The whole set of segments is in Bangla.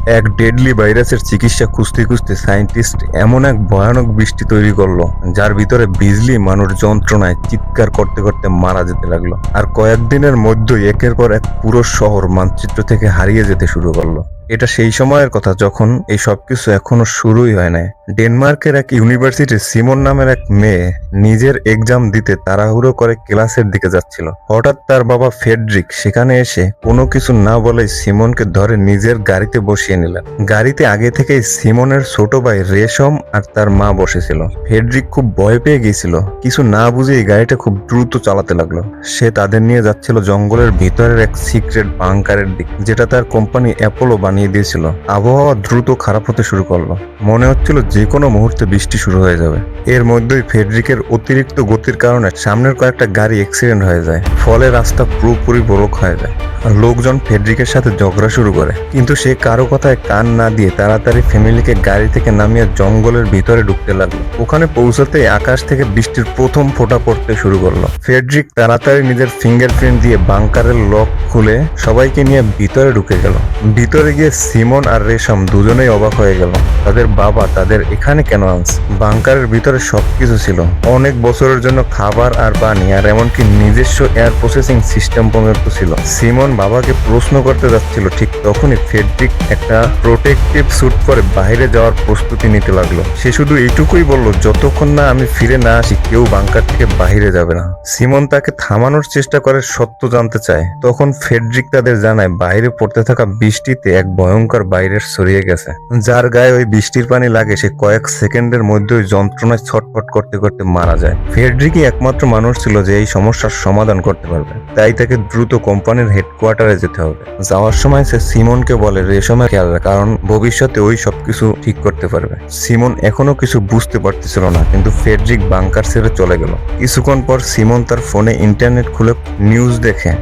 এক ডেডলি ভাইরাসের চিকিৎসা খুঁজতে খুঁজতে সায়েন্টিস্ট এমন এক ভয়ানক বৃষ্টি তৈরি করলো যার ভিতরে বিজলি মানুষ যন্ত্রণায় চিৎকার করতে করতে মারা যেতে লাগলো। আর কয়েকদিনের মধ্যেই একের পর এক পুরো শহর মানচিত্র থেকে হারিয়ে যেতে শুরু করলো। এটা সেই সময়ের কথা যখন এই সবকিছু এখনো শুরুই হয় নাই। ডেনমার্কের এক ইউনিভার্সিটির সিমন নামের এক মেয়ে নিজের এক্সাম দিতে তাড়াহুড়ো করে ক্লাসের দিকে যাচ্ছিল। হঠাৎ তার বাবা ফেডরিক সেখানে এসে কোনো কিছু না বলেই সিমনকে ধরে নিজের গাড়িতে বসিয়ে নিলেন। গাড়িতে আগে থেকেই সিমনের ছোট ভাই রেশম আর তার মা বসেছিল। ফেডরিক খুব ভয় পেয়ে গিয়েছিল, কিছু না বুঝেই গাড়িটা খুব দ্রুত চালাতে লাগলো। সে তাদের নিয়ে যাচ্ছিল জঙ্গলের ভিতরের এক সিক্রেট বাংকারের দিক, যেটা তার কোম্পানি অ্যাপোলো বানিয়ে দিয়েছিল। আবহাওয়া দ্রুত খারাপ হতে শুরু করলো, মনে হচ্ছিল যে কোনো মুহূর্তে বৃষ্টি শুরু হয়ে যাবে। এর মধ্যেই ফেডরিকের অতিরিক্ত গতির কারণে সামনের কয়েকটা গাড়ি অ্যাক্সিডেন্ট হয়ে যায়, ফলে রাস্তা পুরোপুরি ব্লক হয়ে যায়। আর লোকজন ফেডরিকের সাথে ঝগড়া শুরু করে, কিন্তু সে কারো কথায় কান না দিয়ে তাড়াতাড়ি ফ্যামিলিকে গাড়ি থেকে নামিয়ে জঙ্গলের ভিতরে ঢুকতে লাগলো। ওখানে পৌঁছাতেই আকাশ থেকে বৃষ্টির প্রথম ফোঁটা পড়তে শুরু করলো। ফেডরিক তাড়াতাড়ি নিজের ফিঙ্গারপ্রিন্ট দিয়ে বাংকারের লক খুলে সবাইকে নিয়ে ভিতরে ঢুকে গেল। ভিতরে গিয়ে সিমন আর রেশম দুজনেই অবাক হয়ে গেল, তাদের বাবা তাদের এখানে কেন আনছে। বাংকারের ভিতরে সবকিছু ছিল, অনেক বছরের জন্য খাবার আর পানি, আর এমনকি নিজস্ব এয়ার প্রসেসিং সিস্টেম পর্যন্ত ছিল। সিমন বাবাকে প্রশ্ন করতে যাচ্ছিল, ঠিক তখনই ফেডরিক একটা প্রোটেক্টিভ স্যুট পরে বাইরে যাওয়ার প্রস্তুতি নিতে লাগলো। সে শুধু এইটুকুই বলল, যতক্ষণ না আমি ফিরে না আসি কেউ বাংকার থেকে বাইরে যাবে না। সিমন তাকে থামানোর চেষ্টা করে, সত্য জানতে চায়। তখন ফেডরিক তাদের জানায় বাইরে পড়তে থাকা বৃষ্টিতে এক ভয়ঙ্কর ভাইরাস ছড়িয়ে গেছে, যার গায়ে ওই বৃষ্টির পানি লাগে সে কয়েক সেকেন্ডের মধ্যে ওই যন্ত্রণায় ছটফট করতে করতে মারা যায়। ফেডরিকই একমাত্র মানুষ ছিল যে এই সমস্যার সমাধান করতে পারবে, তাই তাকে দ্রুত কোম্পানির হেডকোয়ার্টারে যেতে হবে। যাওয়ার সময় সে সিমনকে বলে রেশমের খেয়াল রাখ, কারণ ভবিষ্যতে ওই সবকিছু ঠিক করতে পারবে। সিমন এখনো কিছু বুঝতে পারতেছিল না, কিন্তু ফেডরিক বাংকার ছেড়ে চলে গেল। কিছুক্ষণ পর সিমন তার ফোনে ইন্টারনেট খুলে নিউজ দেখে,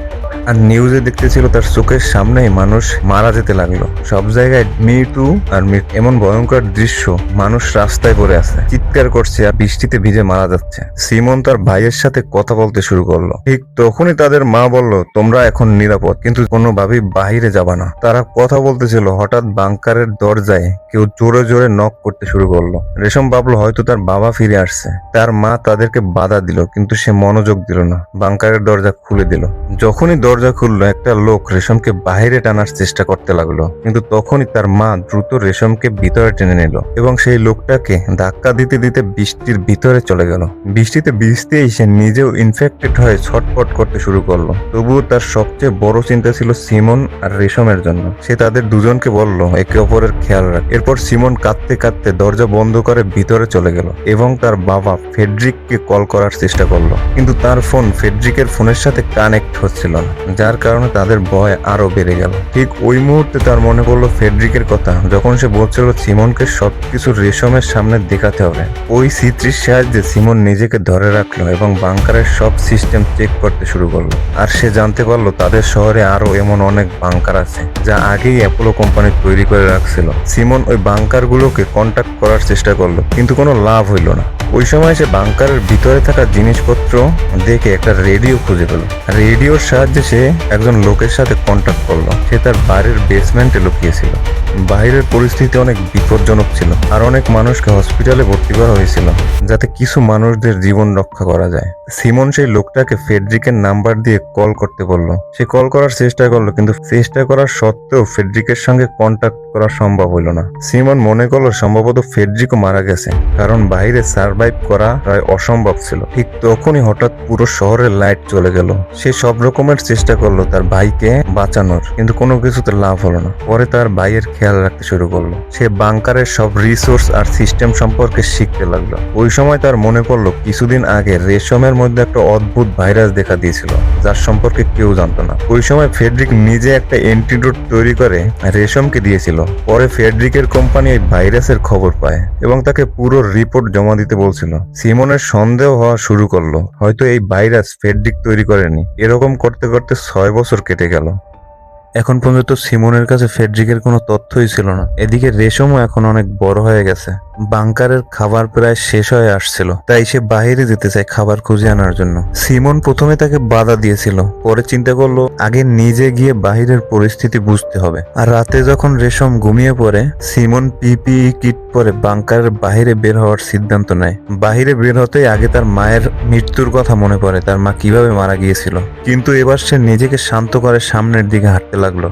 আর নিউজে দেখতেছিল তার চোখের সামনেই মানুষ মারা যেতে লাগলো। সব জায়গায় মৃত্যু আর এমন ভয়ঙ্কর দৃশ্য, মানুষ রাস্তায় পড়ে আছে, চিৎকার করছে আর বৃষ্টিতে ভিজে মারা যাচ্ছে। সিমন তার ভাইয়ের সাথে কথা বলতে শুরু করলো। ঠিক তখনই তাদের মা বলল, তোমরা এখন নিরাপদ, কিন্তু কোনোভাবেই বাহিরে যাবা না। তারা কথা বলতেছিল, হঠাৎ বাংকারের দরজায় কেউ জোরে জোরে নক করতে শুরু করলো। রেশম ভাবলো হয়তো তার বাবা ফিরে আসছে। তার মা তাদেরকে বাধা দিল, কিন্তু সে মনোযোগ দিল না, বাংকারের দরজা খুলে দিল। যখনই দরজা খুললো একটা লোক রেশমকে বাইরে টানার চেষ্টা করতে লাগলো, কিন্তু তখনই তার মা দ্রুত রেশমকে ভিতরে টেনে নিল এবং সেই লোকটাকে ধাক্কা দিতে দিতে বৃষ্টির ভিতরে চলে গেল। বৃষ্টিতে ভিজতেই সে নিজেও ইনফেক্টেড হয়ে ছটফট করতে শুরু করলো। তবুও তার সবচেয়ে বড় চিন্তা ছিল সিমন আর রেশমের জন্য। সে তাদের দুজনকে বলল একে অপরের খেয়াল রাখ। এরপর সিমন কাঁদতে কাঁদতে দরজা বন্ধ করে ভিতরে চলে গেল এবং তার বাবা ফেডরিককে কল করার চেষ্টা করলো, কিন্তু তার ফোন ফেডরিকের ফোনের সাথে কানেক্ট হচ্ছিল না, যার কারণে তাদের ভয় আরো বেড়ে গেল। ঠিক ওই মুহূর্তে তার মনে পড়লো ফেডরিকের কথা, যখন সে বলছিল সিমনকে সবকিছু রেশমের সামনে দেখাতে হবে। ওই স্মৃতির সাহায্যে সিমন নিজেকে ধরে রাখলো এবং বাংকারের সব সিস্টেম চেক করতে শুরু করলো। আর সে জানতে পারলো তাদের শহরে আরো এমন অনেক বাংকার আছে যা আগেই অ্যাপোলো কোম্পানি তৈরি করে রাখছিল। সিমন ওই বাংকার গুলোকে কন্ট্যাক্ট করার চেষ্টা করলো, কিন্তু কোনো লাভ হইল না। ওই সময় সে বাংকারের ভিতরে থাকা জিনিসপত্র দেখে একটা রেডিও খুঁজে পেল। রেডিওর সাহায্যে সে একজন লোকের সাথে কন্ট্যাক্ট করলো। সে তার বাড়ির বেসমেন্টে লুকিয়েছিল। বাইরের পরিস্থিতি অনেক বিপজ্জনক ছিল, আর অনেক মানুষকে হসপিটালে ভর্তি করা হয়েছিল যাতে কিছু মানুষদের জীবন রক্ষা করা যায়। সিমন সেই লোকটাকে ফেডরিকের নাম্বার দিয়ে কল করতে বলল। সে কল করার চেষ্টা করলো, কিন্তু চেষ্টা করার সত্ত্বেও ফেডরিকের সঙ্গে কন্ট্যাক্ট করা সম্ভব হইল না। সিমন মনে করলো সম্ভবত ফেডরিকও মারা গেছে, কারণ বাইরে সার্ভাইভ করা প্রায় অসম্ভব ছিল। ঠিক তখনই হঠাৎ পুরো শহরের লাইট চলে গেল। সে সব রকমের চেষ্টা করলো তার ভাইকে বাঁচানোর, কিন্তু কোনো কিছুতে লাভ হলো না। পরে তার ভাইয়ের খেয়াল রাখতে শুরু করলো। সে বাংকারের সব রিসোর্স আর সিস্টেম সম্পর্কে শিখতে লাগলো। ওই সময় তার মনে পড়লো কিছুদিন আগে রেশমের মধ্যে একটা অদ্ভুত ভাইরাস দেখা দিয়েছিল, যার সম্পর্কে কেউ জানতো না। ওই সময় ফেডরিক নিজে একটা অ্যান্টিডোট তৈরি করে রেশমকে দিয়েছিল। পরে ফেডরিকের কোম্পানি এই ভাইরাসের খবর পায় এবং তাকে পুরো রিপোর্ট জমা দিতে বলছিল। সিমনের সন্দেহ হওয়া শুরু করলো, হয়তো এই ভাইরাস ফেডরিক তৈরি করেনি। এরকম করতে করতে 6 বছর কেটে গেল। এখন পর্যন্ত সিমনের কাছে ফেডরিকের কোনো তথ্যই ছিল না। এদিকে রেশমও এখন অনেক বড় হয়ে গেছে। বাংকারের খাবার প্রায় শেষ হয়ে আসছিল, তাই সে বাইরে যেতে চায় খাবার খুঁজে আনার জন্য। সিমন প্রথমে তাকে বাধা দিয়েছিল, পরে চিন্তা করলো আগে নিজে গিয়ে বাহিরের পরিস্থিতি বুঝতে হবে। আর রাতে যখন রেশম ঘুমিয়ে পড়ে, সিমন পিপিই কিট পরে বাংকারের বাইরে বের হওয়ার সিদ্ধান্ত নেয়। বাহিরে বের হতেই আগে তার মায়ের মৃত্যুর কথা মনে পড়ে, তার মা কিভাবে মারা গিয়েছিল। কিন্তু এবার সে নিজেকে শান্ত করে সামনের দিকে হাঁটতে লাগলো।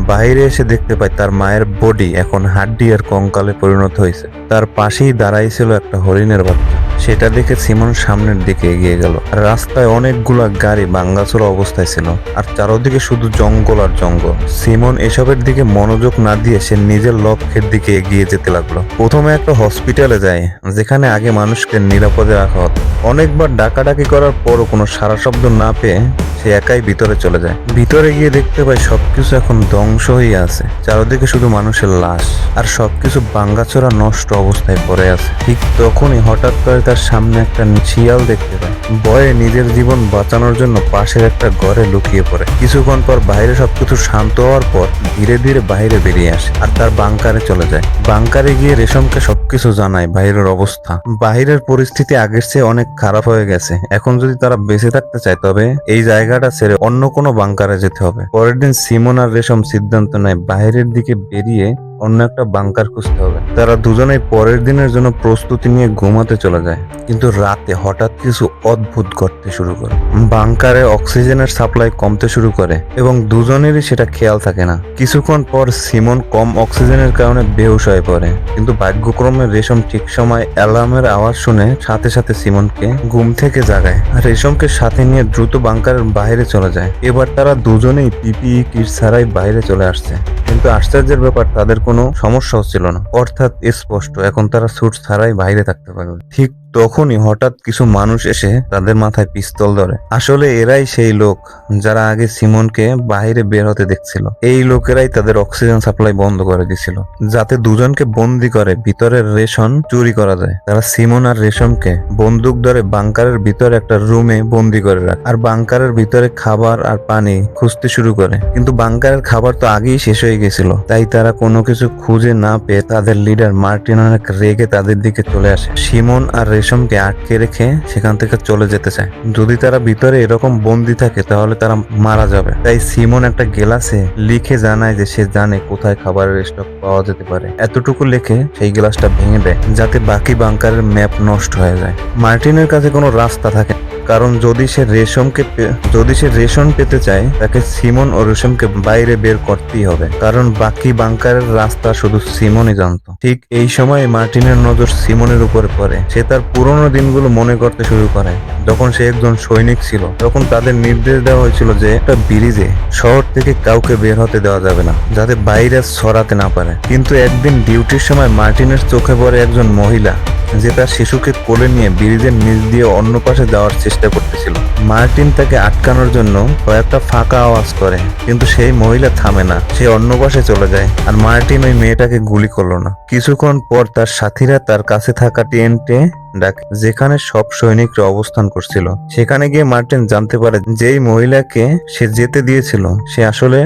বাইরে এসে দেখতে পায় তার মায়ের বডি এখন হাড্ডি আর কঙ্কালে পরিণত হয়েছে। তার পাশেই দাঁড়াইছিল একটা হরিণের বাচ্চা। সেটা দেখে সিমন সামনের দিকে এগিয়ে গেল। রাস্তায় অনেকগুলা গাড়ি ভাঙাচোরা অবস্থায় ছিল, আর চারদিকে শুধু জঙ্গল আর জঙ্গল। সিমন এসবের দিকে মনোযোগ না দিয়ে সে নিজের লক্ষ্যের দিকে এগিয়ে যেতে লাগলো। প্রথমে একটা হসপিটালে যায়, যেখানে আগে মানুষকে নিরাপদে রাখা হতো। অনেকবার ডাকাডাকি করার পরও কোনো সাড়া শব্দ না পেয়ে সে একাই ভিতরে চলে যায়। ভিতরে গিয়ে দেখতে পায় সবকিছু এখন ধ্বংস হয়ে আছে। চারদিকে শুধু মানুষের লাশ, আর সবকিছু ভাঙাচোরা নষ্ট অবস্থায় পড়ে আছে। ঠিক তখনই হঠাৎ করে তার সামনে একটা শিয়াল দেখতে পায়। ভয়ে নিজের জীবন বাঁচানোর জন্য পাশের একটা ঘরে লুকিয়ে পড়ে। কিছুক্ষণ পর বাইরে সবকিছু শান্ত হওয়ার পর ধীরে ধীরে বাইরে বেরিয়ে আসে আর তার বাংকারে চলে যায়। বাংকারে গিয়ে রেশমকে সবকিছু জানায় বাইরের অবস্থা। বাহিরের পরিস্থিতি আগের চেয়ে অনেক খারাপ হয়ে গেছে। এখন যদি তারা বেঁচে থাকতে চায় তবে এই জায়গাটা ছেড়ে অন্য কোনো বাংকারে যেতে হবে। পরের দিন সিমন আর রেশম সিদ্ধান্ত নেয় বাইরের দিকে বেরিয়ে অন্য একটা বাংকার খুঁজতে হবে। তারা দুজনেই পরের দিনের জন্য প্রস্তুতি নিয়ে ঘুমাতে চলে যায়। কিন্তু রাতে হঠাৎ কিছু অদ্ভুত ঘটতে শুরু করে। বাংকারে অক্সিজেনের সাপ্লাই কমতে শুরু করে এবং দুজনেরই সেটা খেয়াল থাকে না। কিছুক্ষণ পর সিমন কম অক্সিজেনের কারণে বেহুশ হয়ে পড়ে, কিন্তু ভাগ্যক্রমে রেশম ঠিক সময় অ্যালার্মের আওয়াজ শুনে সাথে সাথে সিমনকে ঘুম থেকে জাগায় আর রেশমকে সাথে নিয়ে দ্রুত বাংকারের বাইরে চলে যায়। এবার তারা দুজনেই পিপিই কিট ছাড়াই বাইরে চলে আসছে। কিন্তু আশ্চর্যের ব্যাপার, তাদের কোনো সমস্যা হচ্ছিল না। অর্থাৎ স্পষ্ট এখন তারা স্যুট ছাড়াই বাইরে থাকতে পারবে। ঠিক তখনই হঠাৎ কিছু মানুষ এসে তাদের মাথায় পিস্তল ধরে। আসলে এরাই সেই লোক যারা আগে সিমনকে বাইরে বের হতে দেখছিল। এই লোকেরাই তাদের অক্সিজেন সাপ্লাই বন্ধ করে দিছিল, যাতে দুজনকে বন্দি করে ভিতরের রেশন চুরি করা যায়। তারা সিমন আর রেশমকে বন্দুক ধরে বাংকারের ভিতরে একটা রুমে বন্দি করে রাখে আর বাংকারের ভিতরে খাবার আর পানি খুঁজতে শুরু করে। কিন্তু বাংকারের খাবার তো আগেই শেষ হয়ে গেছিল, তাই তারা কোনো কিছু খুঁজে না পেয়ে তাদের লিডার মার্টিন অনেক রেগে তাদের দিকে চলে আসে। সিমন আর রেশমকে আটকে রেখে সেখান থেকে চলে যেতে চায়। যদি তারা ভিতরে এরকম বন্দি থাকে তাহলে তারা মারা যাবে। তাই সিমন একটা গ্লাসে লিখে জানায় যে সে জানে কোথায় খাবারের স্টক পাওয়া যেতে পারে। এতটুকু লিখে সেই গ্লাসটা ভেঙে দেয় যাতে বাকি বাংকারের ম্যাপ নষ্ট হয়ে যায়। মার্টিনের কাছে কোনো রাস্তা থাকে, কারণ যদি সে রেশন পেতে চায় তাকে সিমন ও রেশমকে বাইরে বের করতেই হবে, কারণ বাকি বাংকারের রাস্তা শুধু সিমনই জানতো। ঠিক এই সময় মার্টিনের নজর সিমনের উপরে পড়ে। সে তার পুরনো দিনগুলো মনে করতে শুরু করে। যখন সে একজন সৈনিক ছিল তখন তাদের নির্দেশ দেওয়া হয়েছিল যে একটা ব্রিজে শহর থেকে কাউকে বের হতে দেওয়া যাবে না, যাতে বাইরে ছড়াতে না পারে। কিন্তু একদিন ডিউটির সময় মার্টিনের চোখে পড়ে একজন মহিলা যে তার শিশুকে কোলে নিয়ে ব্রিজের নিচ দিয়ে অন্য পাশে যাওয়ার চেষ্টা করতেছিল। মার্টিন তাকে আটকানোর জন্য কয়েকটা ফাঁকা আওয়াজ করে, কিন্তু সেই মহিলা থামে না। সে অন্য পাশে চলে যায় আর মার্টিন ওই মেয়েটাকে গুলি করলো না। কিছুক্ষণ পর তার সাথীরা তার কাছে থাকা টেন্টে ডাকে, যেখানে সব সৈনিকরা অবস্থান করছিল। সেখানে গিয়ে মার্টিন জানতে পারে যেই মহিলাকে সে যেতে দিয়েছিল সে আসলে